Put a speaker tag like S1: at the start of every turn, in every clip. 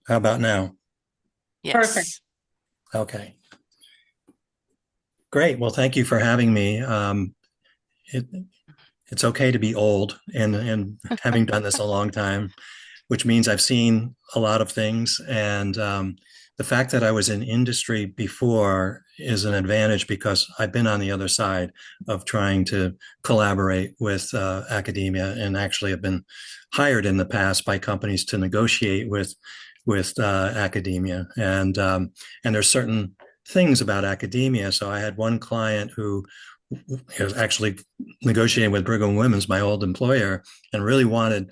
S1: How about now?
S2: Perfect.
S3: Yes.
S1: Okay, great. Well, thank you for having me. It, it's okay to be old and having done this a long time, which means I've seen a lot of things. And the fact that I was in industry before is an advantage because I've been on the other side of trying to collaborate with academia, and actually have been hired in the past by companies to negotiate with academia. And there's certain things about academia. So I had one client who was actually negotiating with Brigham Women's, my old employer, and really wanted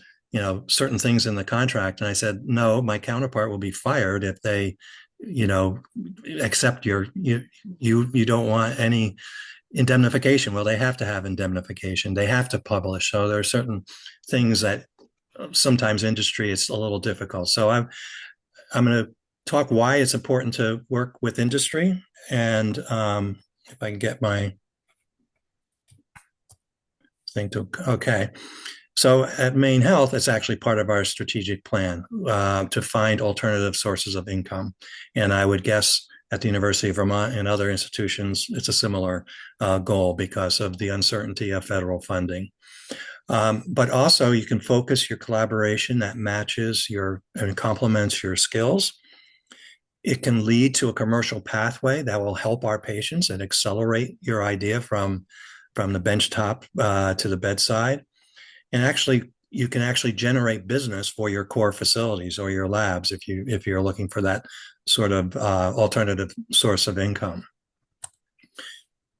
S1: certain things in the contract. And I said, no, my counterpart will be fired if they you know accept you don't want any indemnification. Well, they have to have indemnification, they have to publish. So there are certain things that sometimes industry is a little difficult. So I'm going to talk why it's important to work with industry. And if I can get my thing to, okay. So at Maine Health, it's actually part of our strategic plan to find alternative sources of income. And I would guess at the University of Vermont and other institutions, it's a similar goal because of the uncertainty of federal funding. But also, you can focus your collaboration that matches your and complements your skills. It can lead to a commercial pathway that will help our patients and accelerate your idea from the benchtop to the bedside. And actually, you can actually generate business for your core facilities or your labs if you're looking for that sort of alternative source of income.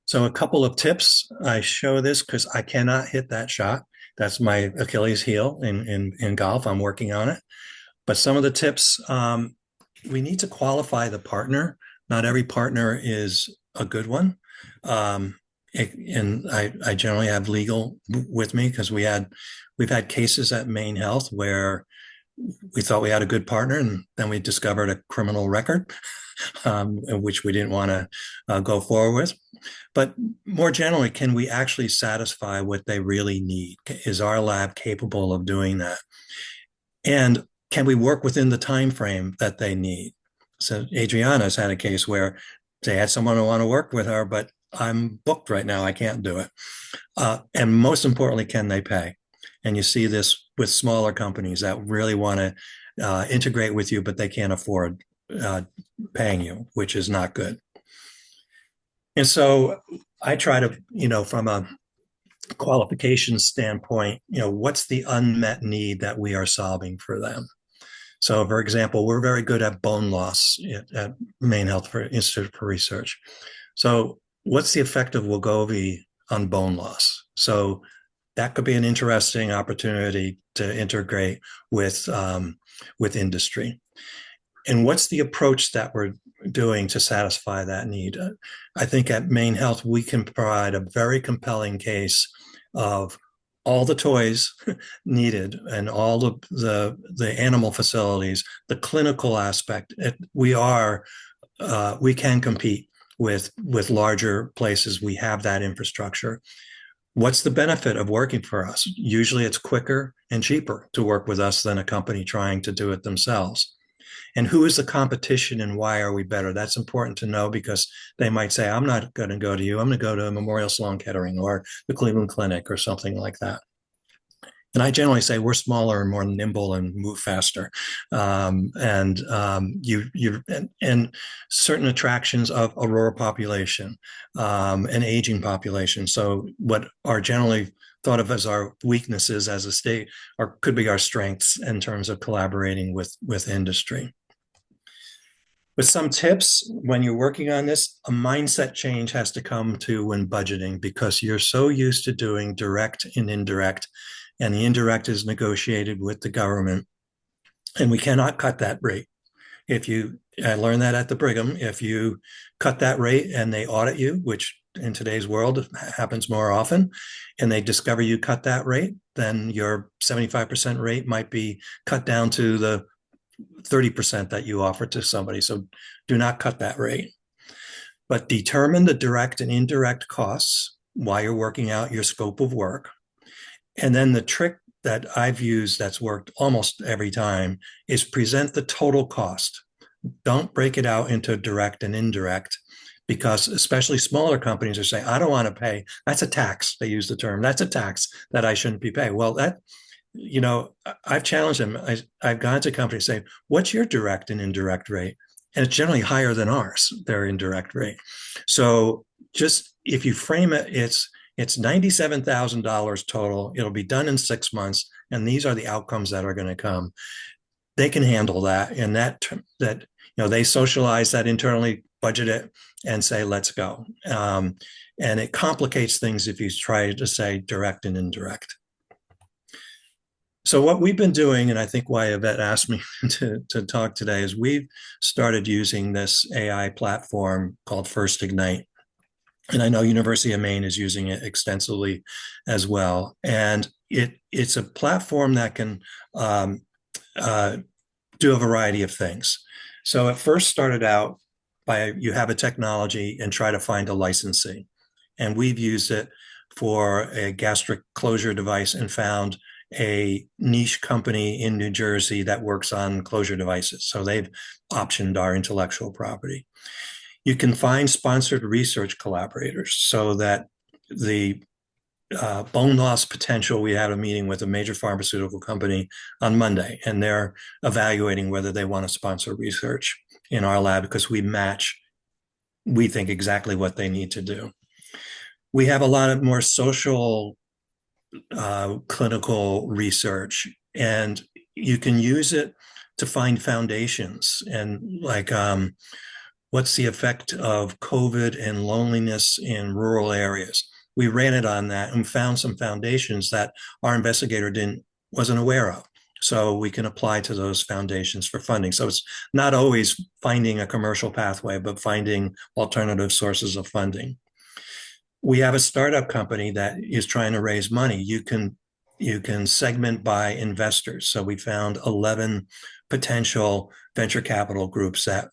S1: So a couple of tips. I show this because I cannot hit that shot. That's my Achilles heel in golf. I'm working on it. But some of the tips, we need to qualify the partner. Not every partner is a good one. And I generally have legal with me because we've had cases at Maine Health where we thought we had a good partner, and then we discovered a criminal record, which we didn't want to go forward with. But more generally, can we actually satisfy what they really need? Is our lab capable of doing that? And can we work within the time frame that they need? So Adriana's had a case where they had someone who want to work with her, but I'm booked right now. I can't do it. And most importantly, can they pay? And you see this with smaller companies that really want to integrate with you, but they can't afford paying you, which is not good. And so I try to, from a qualification standpoint, what's the unmet need that we are solving for them? So, for example, we're very good at bone loss at Maine Health Institute for Research. So, what's the effect of Wegovy on bone loss? So, that could be an interesting opportunity to integrate with industry. And what's the approach that we're doing to satisfy that need? I think at Maine Health, we can provide a very compelling case of all the toys needed and all the animal facilities, the clinical aspect. We can compete with larger places. We have that infrastructure. What's the benefit of working for us? Usually it's quicker and cheaper to work with us than a company trying to do it themselves. And who is the competition and why are we better? That's important to know because they might say, I'm not going to go to you. I'm going to go to Memorial Sloan Kettering or the Cleveland Clinic or something like that. And I generally say we're smaller and more nimble and move faster, and certain attractions of a rural population, an aging population. So what are generally thought of as our weaknesses as a state, or could be our strengths in terms of collaborating with industry. With some tips, when you're working on this, a mindset change has to come to when budgeting because you're so used to doing direct and indirect, and the indirect is negotiated with the government, and we cannot cut that rate. I learned that at the Brigham, if you cut that rate and they audit you, which in today's world happens more often, and they discover you cut that rate, then your 75% rate might be cut down to the 30% that you offer to somebody. So do not cut that rate, but determine the direct and indirect costs while you're working out your scope of work. And then the trick that I've used that's worked almost every time is present the total cost. Don't break it out into direct and indirect, because especially smaller companies are saying, I don't want to pay. That's a tax. They use the term, that's a tax that I shouldn't be paying. Well, that, I've challenged them. I've gone to companies saying, what's your direct and indirect rate? And it's generally higher than ours, their indirect rate. So just if you frame it, it's $97,000 total. It'll be done in 6 months, and these are the outcomes that are going to come. They can handle that, and that they socialize that internally, budget it, and say, let's go. And it complicates things if you try to say direct and indirect. So what we've been doing, and I think why Yvette asked me to talk today, is we've started using this AI platform called First Ignite. And I know University of Maine is using it extensively as well. And it's a platform that can do a variety of things. So it first started out by you have a technology and try to find a licensee. And we've used it for a gastric closure device and found a niche company in New Jersey that works on closure devices. So they've optioned our intellectual property. You can find sponsored research collaborators so that the bone loss potential, we had a meeting with a major pharmaceutical company on Monday, and they're evaluating whether they want to sponsor research in our lab because we think exactly what they need to do. We have a lot of more social clinical research, and you can use it to find foundations and what's the effect of COVID and loneliness in rural areas. We ran it on that and found some foundations that our investigator wasn't aware of. So we can apply to those foundations for funding. So it's not always finding a commercial pathway, but finding alternative sources of funding. We have a startup company that is trying to raise money. You can segment by investors. So we found 11 potential venture capital groups that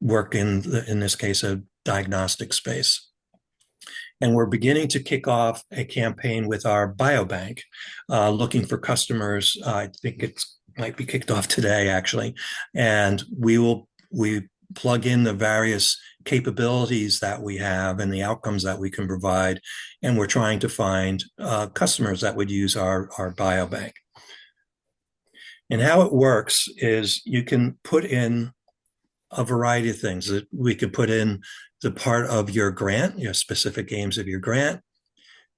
S1: work in this case, a diagnostic space. And we're beginning to kick off a campaign with our biobank, looking for customers. I think it might be kicked off today, actually. And we plug in the various capabilities that we have and the outcomes that we can provide. And we're trying to find customers that would use our biobank. And how it works is you can put in a variety of things. We could put in the part of your grant, specific aims of your grant.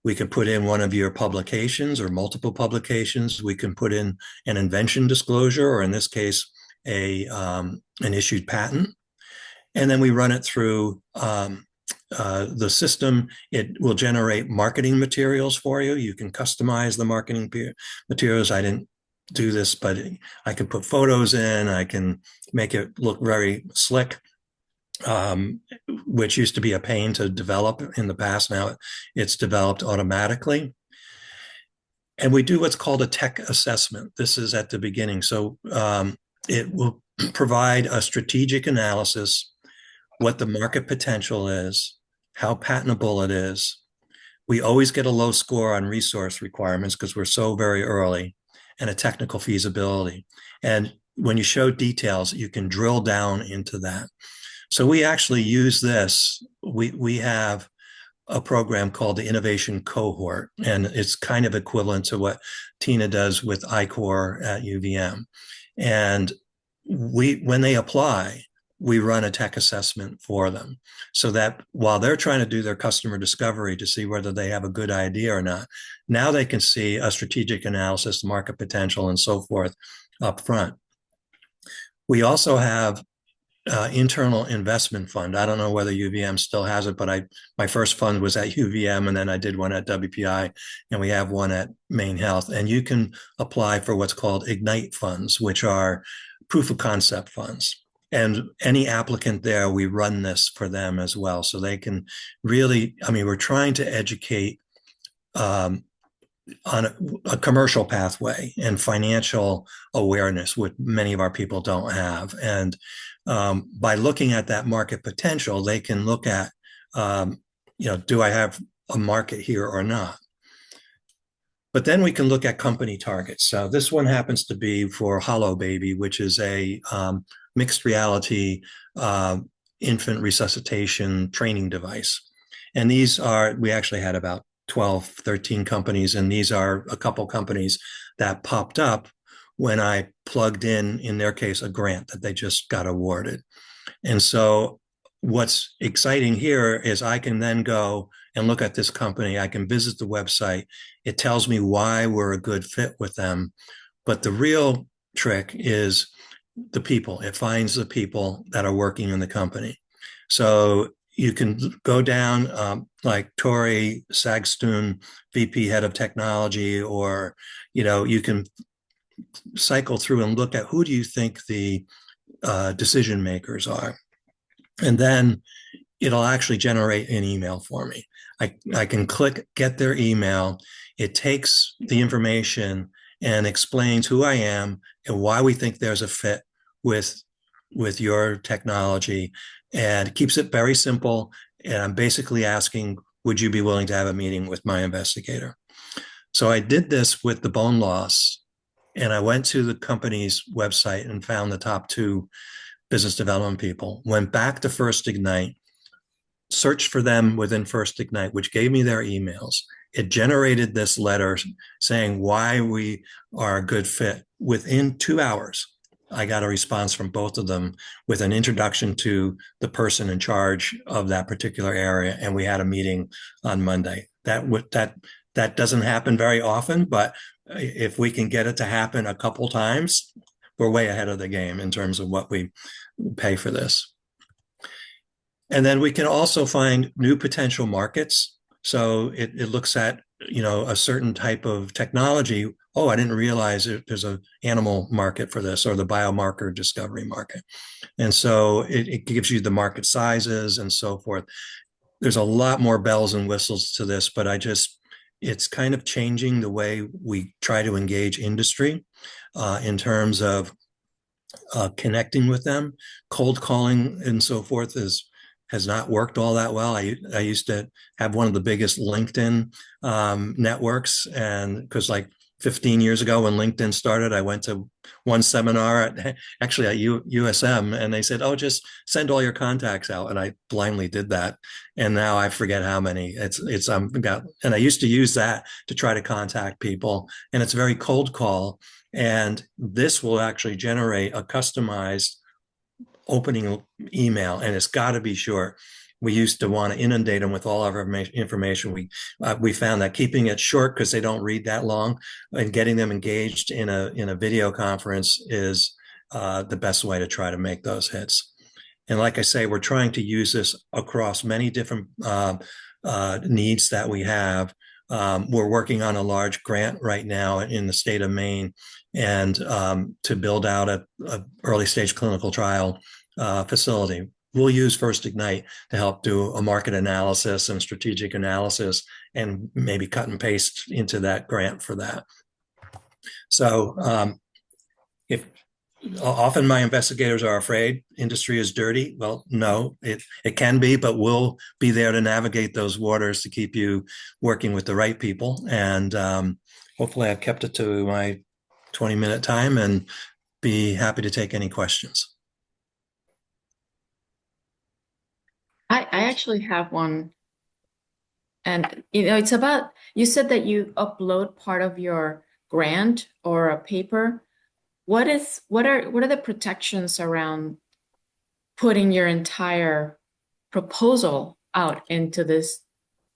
S1: We can put in one of your publications or multiple publications. We can put in an invention disclosure, or in this case, an issued patent. And then we run it through the system. It will generate marketing materials for you. You can customize the marketing materials. I didn't do this, but I can put photos in. I can make it look very slick, which used to be a pain to develop in the past. Now it's developed automatically. And we do what's called a tech assessment. This is at the beginning. So it will provide a strategic analysis, what the market potential is, how patentable it is. We always get a low score on resource requirements because we're so very early, and a technical feasibility. And when you show details, you can drill down into that. So we actually use this. We have a program called the Innovation Cohort, and it's kind of equivalent to what Tina does with I-Corps at UVM. And when they apply, we run a tech assessment for them so that while they're trying to do their customer discovery to see whether they have a good idea or not, now they can see a strategic analysis, market potential, and so forth up front. We also have internal investment fund. I don't know whether UVM still has it, but my first fund was at UVM, and then I did one at WPI, and we have one at Maine Health. And you can apply for what's called Ignite funds, which are proof of concept funds. And any applicant there, we run this for them as well. So they can really, we're trying to educate on a commercial pathway and financial awareness, which many of our people don't have. And by looking at that market potential, they can look at, do I have a market here or not? But then we can look at company targets. So this one happens to be for Hollow Baby, which is a mixed reality uh, infant resuscitation training device. And these are, we actually had about 12, 13 companies, and these are a couple companies that popped up when I plugged in their case, a grant that they just got awarded. And so what's exciting here is I can then go and look at this company. I can visit the website. It tells me why we're a good fit with them. But the real trick is the people. It finds the people that are working in the company. So you can go down like Tori Sagstun, VP head of technology, or you can cycle through and look at who do you think the decision makers are, and then it'll actually generate an email for me. I can click get their email. It takes the information and explains who I am and why we think there's a fit with with your technology, and keeps it very simple. And I'm basically asking, would you be willing to have a meeting with my investigator? So I did this with the bone loss, and I went to the company's website and found the top two business development people, went back to First Ignite, searched for them within First Ignite, which gave me their emails. It generated this letter saying why we are a good fit. Within 2 hours, I got a response from both of them with an introduction to the person in charge of that particular area, and we had a meeting on Monday. That doesn't happen very often, but if we can get it to happen a couple times, we're way ahead of the game in terms of what we pay for this. And then we can also find new potential markets. So it looks at, a certain type of technology. Oh, I didn't realize there's an animal market for this, or the biomarker discovery market. And so it gives you the market sizes and so forth. There's a lot more bells and whistles to this, but it's kind of changing the way we try to engage industry in terms of connecting with them. Cold calling and so forth has not worked all that well. I used to have one of the biggest LinkedIn networks, and because like 15 years ago when LinkedIn started, I went to one seminar actually at USM, and they said, "Oh, just send all your contacts out," and I blindly did that, and now I forget how many. It's got, and I used to use that to try to contact people, and it's very cold call, and this will actually generate a customized opening email, and it's got to be short. We used to want to inundate them with all of our information. We found that keeping it short, because they don't read that long, and getting them engaged in a video conference is the best way to try to make those hits. And like I say, we're trying to use this across many different needs that we have. We're working on a large grant right now in the state of Maine, and to build out a early stage clinical trial facility. We'll use First Ignite to help do a market analysis and strategic analysis, and maybe cut and paste into that grant for that. So if often my investigators are afraid industry is dirty. Well, no, it can be, but we'll be there to navigate those waters to keep you working with the right people. And hopefully I've kept it to my 20-minute time, and be happy to take any questions.
S2: I actually have one, and it's about, you said that you upload part of your grant or a paper. What are the protections around putting your entire proposal out into this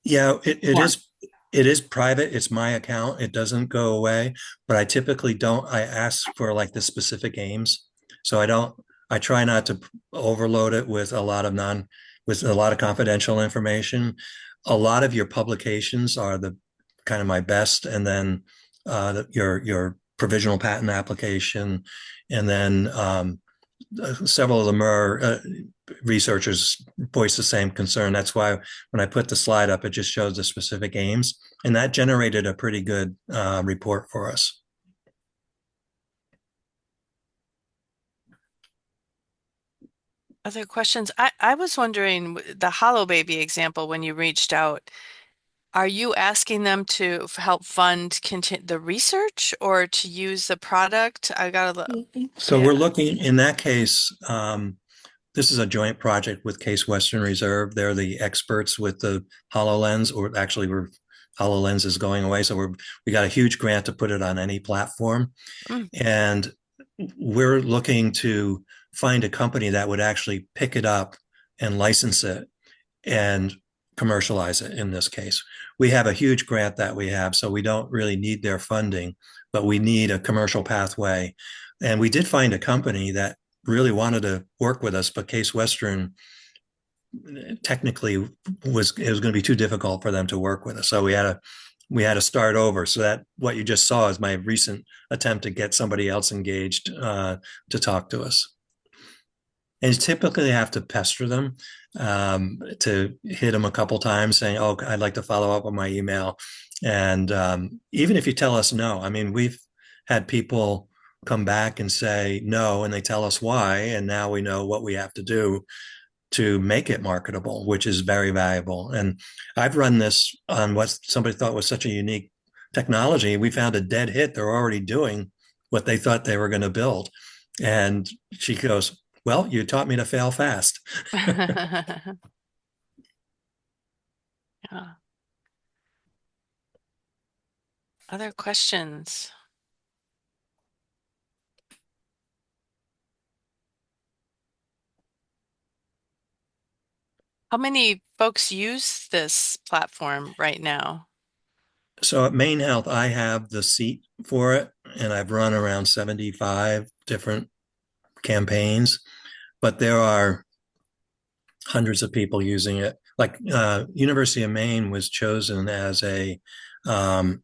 S1: Yeah, it
S2: form?
S1: is. It is private. It's my account. It doesn't go away, but I typically don't. I ask for like the specific aims. So I don't, I try not to overload it with with a lot of confidential information. A lot of your publications are the kind of my best, and then your provisional patent application, and then several of them are researchers voice the same concern. That's why when I put the slide up, it just shows the specific aims, and that generated a pretty good report for us.
S3: Other questions? I was wondering the Hollow Baby example when you reached out. Are you asking them to help fund the research or to use the product? I gotta look.
S1: So we're
S3: Yeah.
S1: looking in that case. This is a joint project with Case Western Reserve. They're the experts with the HoloLens, or actually, HoloLens is going away, so we got a huge grant to put it on any platform,
S3: Mm,
S1: and we're looking to find a company that would actually pick it up and license it and commercialize it. In this case, we have a huge grant that we have, so we don't really need their funding, but we need a commercial pathway. And we did find a company that really wanted to work with us, but Case Western technically it was going to be too difficult for them to work with us. So we had to start over. So that what you just saw is my recent attempt to get somebody else engaged to talk to us. And you typically have to pester them, to hit them a couple times saying, oh, I'd like to follow up on my email. And even if you tell us no, I mean, we've had people come back and say no, and they tell us why. And now we know what we have to do to make it marketable, which is very valuable. And I've run this on what somebody thought was such a unique technology. We found a dead hit. They're already doing what they thought they were going to build. And she goes, well, you taught me to fail fast.
S3: yeah. Other questions? How many folks use this platform right now?
S1: So at Maine Health, I have the seat for it, and I've run around 75 different campaigns, but there are hundreds of people using it. Like University of Maine was chosen as um,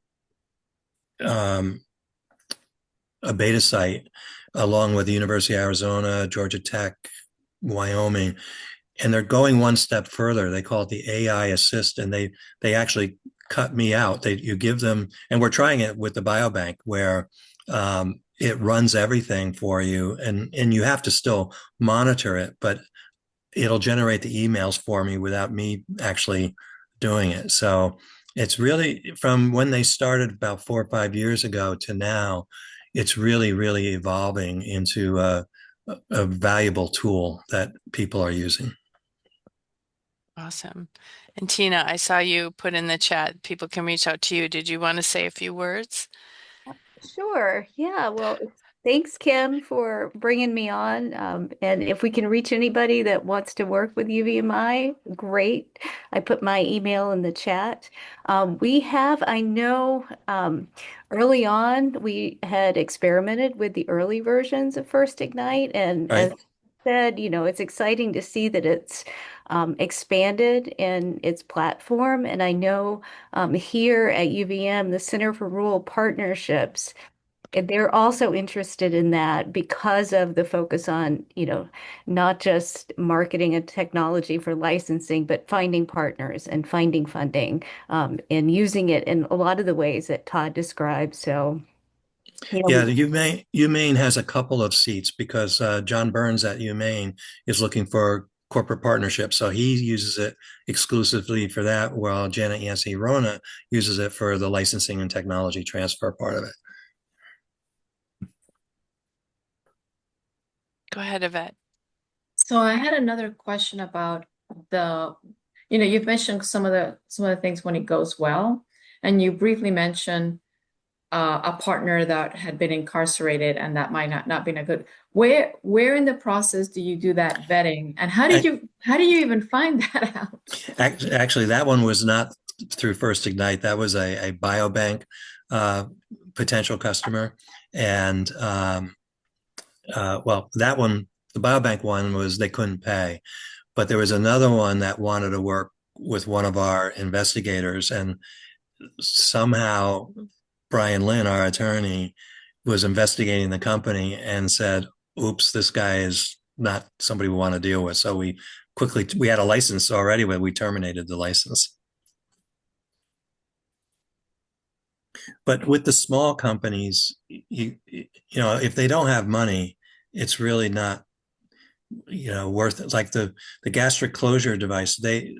S1: um, a beta site, along with the University of Arizona, Georgia Tech, Wyoming, and they're going one step further. They call it the AI Assist, and they actually cut me out. You give them, and we're trying it with the biobank where it runs everything for you, and you have to still monitor it, but it'll generate the emails for me without me actually doing it. So it's really, from when they started about 4 or 5 years ago to now, it's really, really evolving into a valuable tool that people are using.
S3: Awesome. And Tina, I saw you put in the chat, people can reach out to you. Did you want to say a few words?
S4: Sure. Yeah. Well, thanks, Kim, for bringing me on. And if we can reach anybody that wants to work with UVMI, great. I put my email in the chat. I know, early on, we had experimented with the early versions of First Ignite. And
S1: Right.
S4: as I said, it's exciting to see that it's expanded in its platform. And I know here at UVM, the Center for Rural Partnerships, they're also interested in that because of the focus on, not just marketing and technology for licensing, but finding partners and finding funding, and using it in a lot of the ways that Todd described. So,
S1: Yeah,
S4: we
S1: UMaine has a couple of seats because John Burns at UMaine is looking for corporate partnerships. So he uses it exclusively for that, while Janet Yancey Rona uses it for the licensing and technology transfer part of it.
S3: Go ahead, Yvette.
S2: So I had another question about you've mentioned some of the things when it goes well, and you briefly mentioned a partner that had been incarcerated and that might not been a good. Where in the process do you do that vetting, and how do you even find that out?
S1: Actually, that one was not through First Ignite. That was a biobank potential customer, and well, that one, the biobank one, was they couldn't pay, but there was another one that wanted to work with one of our investigators, and somehow Brian Lynn, our attorney, was investigating the company and said, oops, this guy is not somebody we want to deal with. So we had a license already, but we terminated the license. But with the small companies, if they don't have money, it's really not, worth it. Like the gastric closure device, they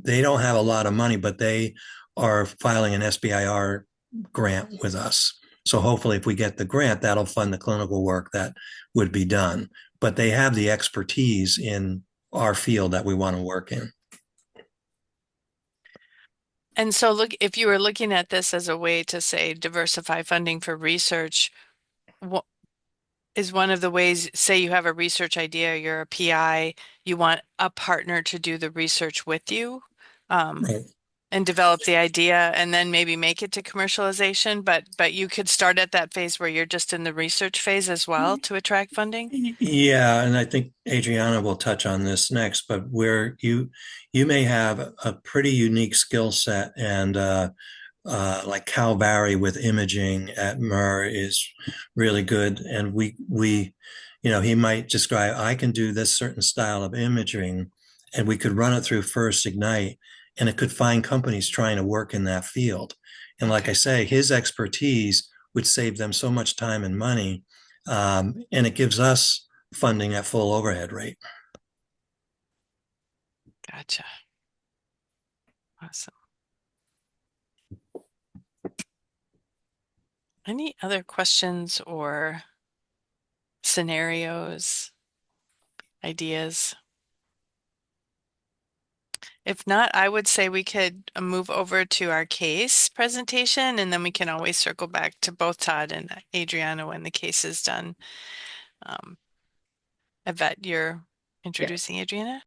S1: don't have a lot of money, but they are filing an SBIR grant with us. So hopefully, if we get the grant, that'll fund the clinical work that would be done. But they have the expertise in our field that we want to work in.
S3: And so look, if you were looking at this as a way to say diversify funding for research, what is one of the ways, say you have a research idea, you're a PI, you want a partner to do the research with you,
S1: Right.
S3: and develop the idea and then maybe make it to commercialization, but you could start at that phase where you're just in the research phase as well to attract funding?
S1: Yeah, and I think Adriana will touch on this next, but where you may have a pretty unique skill set, and like Cal Barry with imaging at Murr is really good, and he might describe, I can do this certain style of imaging, and we could run it through First Ignite, and it could find companies trying to work in that field. And like I say, his expertise would save them so much time and money, and it gives us funding at full overhead rate.
S3: Gotcha. Awesome. Any other questions or scenarios, ideas? If not, I would say we could move over to our case presentation, and then we can always circle back to both Todd and Adriana when the case is done. Yvette, you're introducing Adriana?